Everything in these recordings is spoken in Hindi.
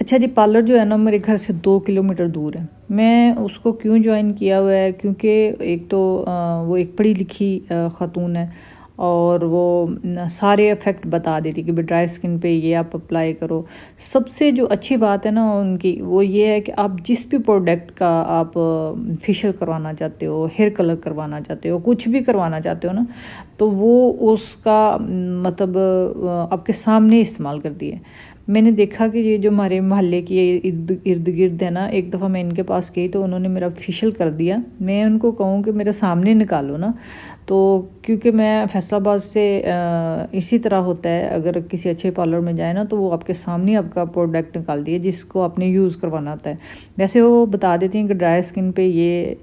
अच्छा जी, पार्लर जो है ना मेरे घर से 2 किलोमीटर दूर है। मैं उसको क्यों ज्वाइन किया हुआ है, क्योंकि एक तो वो एक पढ़ी लिखी ख़ातून है और वो सारे इफ़ेक्ट बता देती कि भाई ड्राई स्किन पे ये आप अप्लाई करो। सबसे जो अच्छी बात है ना उनकी, वो ये है कि आप जिस भी प्रोडक्ट का आप फेशियल करवाना चाहते हो, हेयर कलर करवाना चाहते हो, कुछ भी करवाना चाहते हो ना, तो वो उसका मतलब आपके सामने इस्तेमाल करती है। मैंने देखा कि ये जो हमारे मोहल्ले की इर्द गिर्द है ना, एक दफ़ा मैं इनके पास गई तो उन्होंने मेरा फेशियल कर दिया। मैं उनको कहूँ कि मेरे सामने निकालो ना, तो क्योंकि मैं फैसलाबाद से इसी तरह होता है, अगर किसी अच्छे पार्लर में जाए ना तो वो आपके सामने आपका प्रोडक्ट निकाल दिए जिसको आपने यूज़ करवाना होता है। वैसे वो बता देती हैं कि ड्राई स्किन पे ये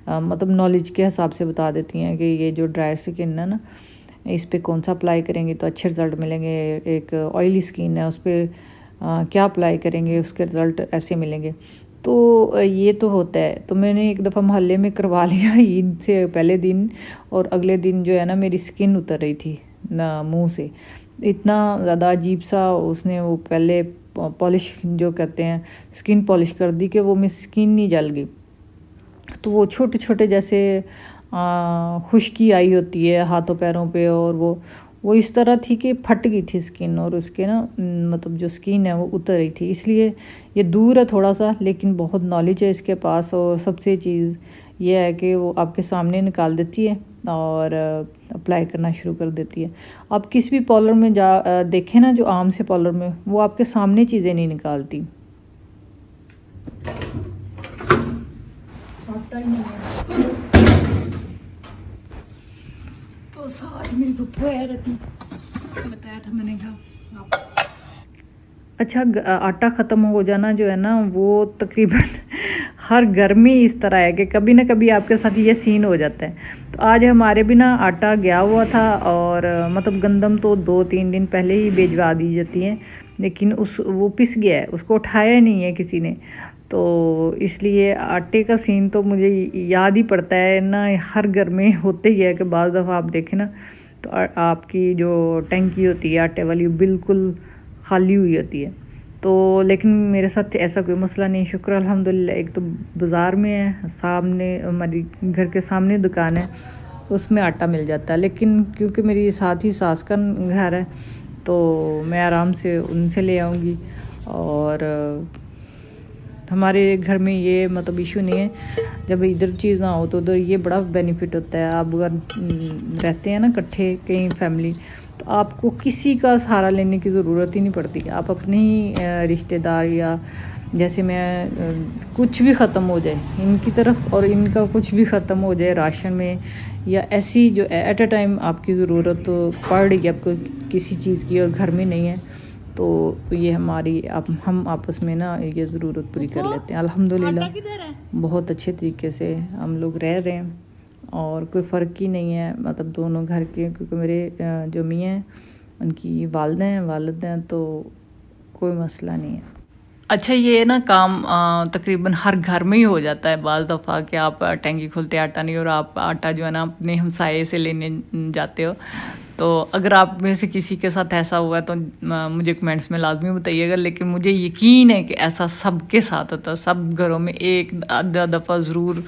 मतलब नॉलेज के हिसाब से बता देती हैं कि ये जो ड्राई स्किन है ना, इस पे कौन सा अप्लाई करेंगे तो अच्छे रिज़ल्ट मिलेंगे। एक ऑयली स्किन है, उस पर क्या अप्लाई करेंगे उसके रिज़ल्ट ऐसे मिलेंगे। तो ये तो होता है। तो मैंने एक दफ़ा मोहल्ले में करवा लिया ईद से पहले दिन, और अगले दिन जो है ना मेरी स्किन उतर रही थी ना मुँह से। इतना ज़्यादा अजीब सा उसने वो पहले पॉलिश जो कहते हैं स्किन पॉलिश कर दी कि वो मेरी स्किन ही जल गई। तो वो छोटे छोटे जैसे खुश्की आई होती है हाथों पैरों पे, और वो इस तरह थी कि फट गई थी स्किन, और उसके ना मतलब जो स्किन है वो उतर रही थी। इसलिए ये दूर है थोड़ा सा, लेकिन बहुत नॉलेज है इसके पास। और सबसे चीज़ ये है कि वो आपके सामने निकाल देती है और अप्लाई करना शुरू कर देती है। आप किस भी पार्लर में देखें ना, जो आम से पार्लर में, वो आपके सामने चीज़ें नहीं निकालती। आटा ही नहीं है तो साथ मेरी पप्पू है रहती, बताया था मैंने कहा आप। अच्छा, आटा ख़त्म हो जाना जो है ना, वो तकरीबन हर घर में इस तरह है कि कभी ना कभी आपके साथ ये सीन हो जाता है। तो आज हमारे भी ना आटा गया हुआ था, और मतलब गंदम तो 2-3 दिन पहले ही भिजवा दी जाती है, लेकिन वो पिस गया है, उसको उठाया नहीं है किसी ने। तो इसलिए आटे का सीन तो मुझे याद ही पड़ता है ना, हर घर में होते ही है कि बाज़ दफ़ा आप देखें ना तो आपकी जो टंकी होती है आटे वाली बिल्कुल खाली हुई होती है। तो लेकिन मेरे साथ ऐसा कोई मसला नहीं, शुक्र अल्हम्दुलिल्लाह। एक तो बाज़ार में है, सामने हमारी घर के सामने दुकान है, उसमें आटा मिल जाता है। लेकिन क्योंकि मेरी साथ ही सास का घर है तो मैं आराम से उनसे ले आऊँगी। और हमारे घर में ये मतलब इशू नहीं है, जब इधर चीज़ ना हो तो उधर ये बड़ा बेनिफिट होता है। आप अगर रहते हैं ना इकट्ठे कई फैमिली, तो आपको किसी का सहारा लेने की ज़रूरत ही नहीं पड़ती। आप अपने ही रिश्तेदार, या जैसे मैं कुछ भी ख़त्म हो जाए इनकी तरफ और इनका कुछ भी ख़त्म हो जाए राशन में, या ऐसी जो एट अ टाइम आपकी ज़रूरत पड़ रही है आपको किसी चीज़ की और घर में नहीं है, तो ये हम आपस में ना ये ज़रूरत पूरी कर लेते हैं। अल्हम्दुलिल्लाह बहुत अच्छे तरीके से हम लोग रह रहे हैं, और कोई फ़र्क ही नहीं है मतलब दोनों घर के, क्योंकि मेरे जो मियाँ हैं उनकी वालिदा हैं वालिद हैं, तो कोई मसला नहीं है। अच्छा, ये ना काम तकरीबन हर घर में ही हो जाता है बाज़ दफ़ा कि आप टैंकी खोलते आटा नहीं, और आप आटा जो है ना अपने हमसाये से लेने जाते हो। तो अगर आप में से किसी के साथ ऐसा हुआ है तो मुझे कमेंट्स में लाजमी बताइएगा। लेकिन मुझे यकीन है कि ऐसा सबके साथ होता है, सब घरों में एक आधा दफ़ा ज़रूर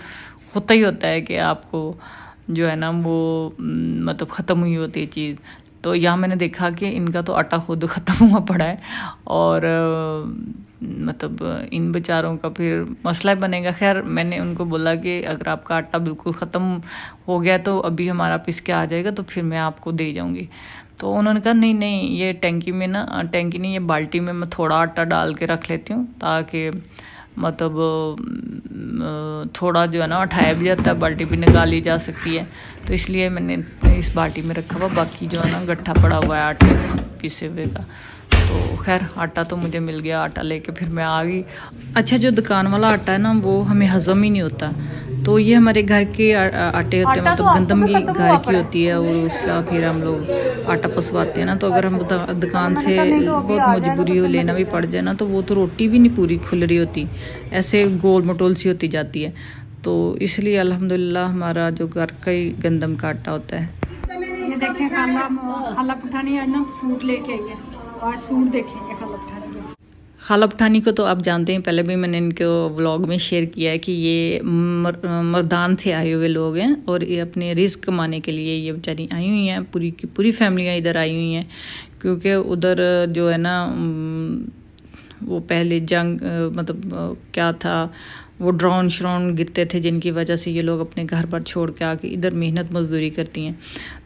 होता ही होता है कि आपको जो है ना वो मतलब ख़त्म हुई होती है चीज़। तो यहाँ मैंने देखा कि इनका तो आटा खुद ख़त्म हुआ पड़ा है, और मतलब इन बेचारों का फिर मसला बनेगा। खैर मैंने उनको बोला कि अगर आपका आटा बिल्कुल ख़त्म हो गया तो अभी हमारा पिस के आ जाएगा, तो फिर मैं आपको दे जाऊँगी। तो उन्होंने कहा नहीं नहीं, ये टैंकी में ना, टैंकी नहीं, ये बाल्टी में मैं थोड़ा आटा डाल के रख लेती हूँ, ताकि मतलब थोड़ा जो है ना उठाया भी जाता है, बाल्टी भी निकाली जा सकती है। तो इसलिए मैंने इस बाल्टी में रखा हुआ, बाकी जो है ना गट्ठा पड़ा हुआ है आटे पिसे हुए का। तो खैर आटा तो मुझे मिल गया, आटा लेके फिर मैं आ गई। अच्छा, जो दुकान वाला आटा है ना वो हमें हज़म ही नहीं होता, तो ये हमारे घर के आटे होते हैं, मतलब गंदम की घर की होती है, और उसका फिर हम लोग आटा पसवाते हैं ना। तो अगर हम दुकान से बहुत मजबूरी हो लेना भी पड़ जाए ना, तो वो तो रोटी भी नहीं पूरी खुल रही होती, ऐसे गोल मटोल सी होती जाती है। तो इसलिए अल्हम्दुलिल्लाह हमारा जो घर का ही गंदम का आटा होता है। ये देखें खाला पठानी आज ना सूट लेके आई है, आज सूट देखेंगे खाला पठानी के। खाला पठानी को तो आप जानते हैं, पहले भी मैंने इनको व्लॉग में शेयर किया है कि ये मर्दान से आए हुए लोग हैं और ये अपने रिस्क कमाने के लिए ये बेचारी आई हुई हैं। पूरी की पूरी फैमिलियाँ इधर आई हुई हैं, क्योंकि उधर जो है ना वो पहले जंग मतलब क्या था, वो ड्रोन श्रोन गिरते थे जिनकी वजह से ये लोग अपने घर पर छोड़ के आके इधर मेहनत मजदूरी करती हैं।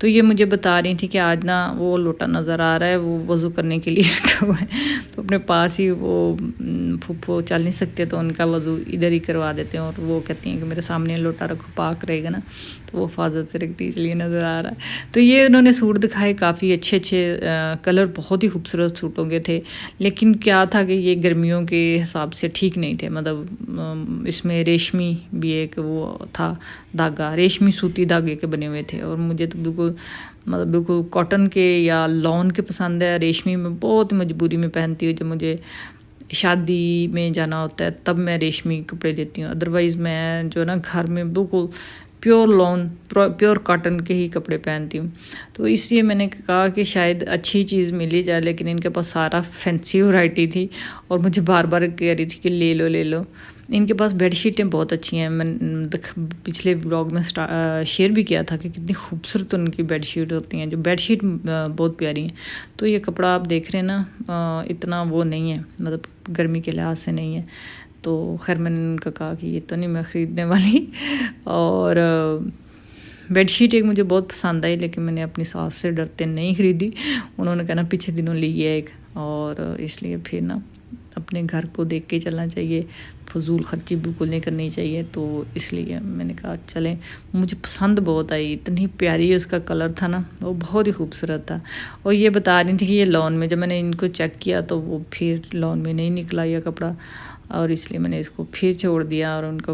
तो ये मुझे बता रही थी कि आज ना वो लोटा नज़र आ रहा है, वो वज़ू करने के लिए रखा हुआ है, तो अपने पास ही वो फूफो चल नहीं सकते तो उनका वज़ू इधर ही करवा देते हैं। और वो कहती हैं कि मेरे सामने लोटा रखो, पाक रहेगा ना, तो वो हिफाजत से रखती, इसलिए नज़र आ रहा है। तो ये उन्होंने सूट दिखाए, काफ़ी अच्छे अच्छे कलर, बहुत ही खूबसूरत सूटों के थे, लेकिन क्या था कि ये गर्मियों के हिसाब से ठीक नहीं थे। मतलब इसमें रेशमी भी एक वो था धागा, रेशमी सूती धागे के बने हुए थे, और मुझे तो बिल्कुल कॉटन के या लॉन के पसंद है। रेशमी में बहुत मजबूरी में पहनती हूँ, जब मुझे शादी में जाना होता है तब मैं रेशमी कपड़े लेती हूँ, अदरवाइज़ मैं जो ना घर में बिल्कुल प्योर लॉन प्योर कॉटन के ही कपड़े पहनती हूँ। तो इसलिए मैंने कहा कि शायद अच्छी चीज़ मिली जाए, लेकिन इनके पास सारा फैंसी वैरायटी थी और मुझे बार बार कह रही थी कि ले लो ले लो। इनके पास बेडशीटें बहुत अच्छी हैं, मैंने पिछले व्लॉग में शेयर भी किया था कि कितनी खूबसूरत उनकी बेडशीट होती हैं, जो बेडशीट बहुत प्यारी हैं। तो ये कपड़ा आप देख रहे हैं ना, इतना वो नहीं है, मतलब गर्मी के लिहाज से नहीं है। तो खैर मैंने उनका कहा कि ये तो नहीं मैं ख़रीदने वाली। और बेडशीट एक मुझे बहुत पसंद आई, लेकिन मैंने अपनी सास से डरते नहीं ख़रीदी। उन्होंने कहा ना पिछले दिनों ली है एक, और इसलिए फिर ना अपने घर को देख के चलना चाहिए, फजूल खर्ची बिल्कुल नहीं करनी चाहिए। तो इसलिए मैंने कहा चलें। मुझे पसंद बहुत आई, इतनी प्यारी उसका कलर था ना, वो बहुत ही खूबसूरत था। और ये बता रही थी कि ये लॉन में, जब मैंने इनको चेक किया तो वो फिर लॉन में नहीं निकला यह कपड़ा, और इसलिए मैंने इसको फिर छोड़ दिया और उनको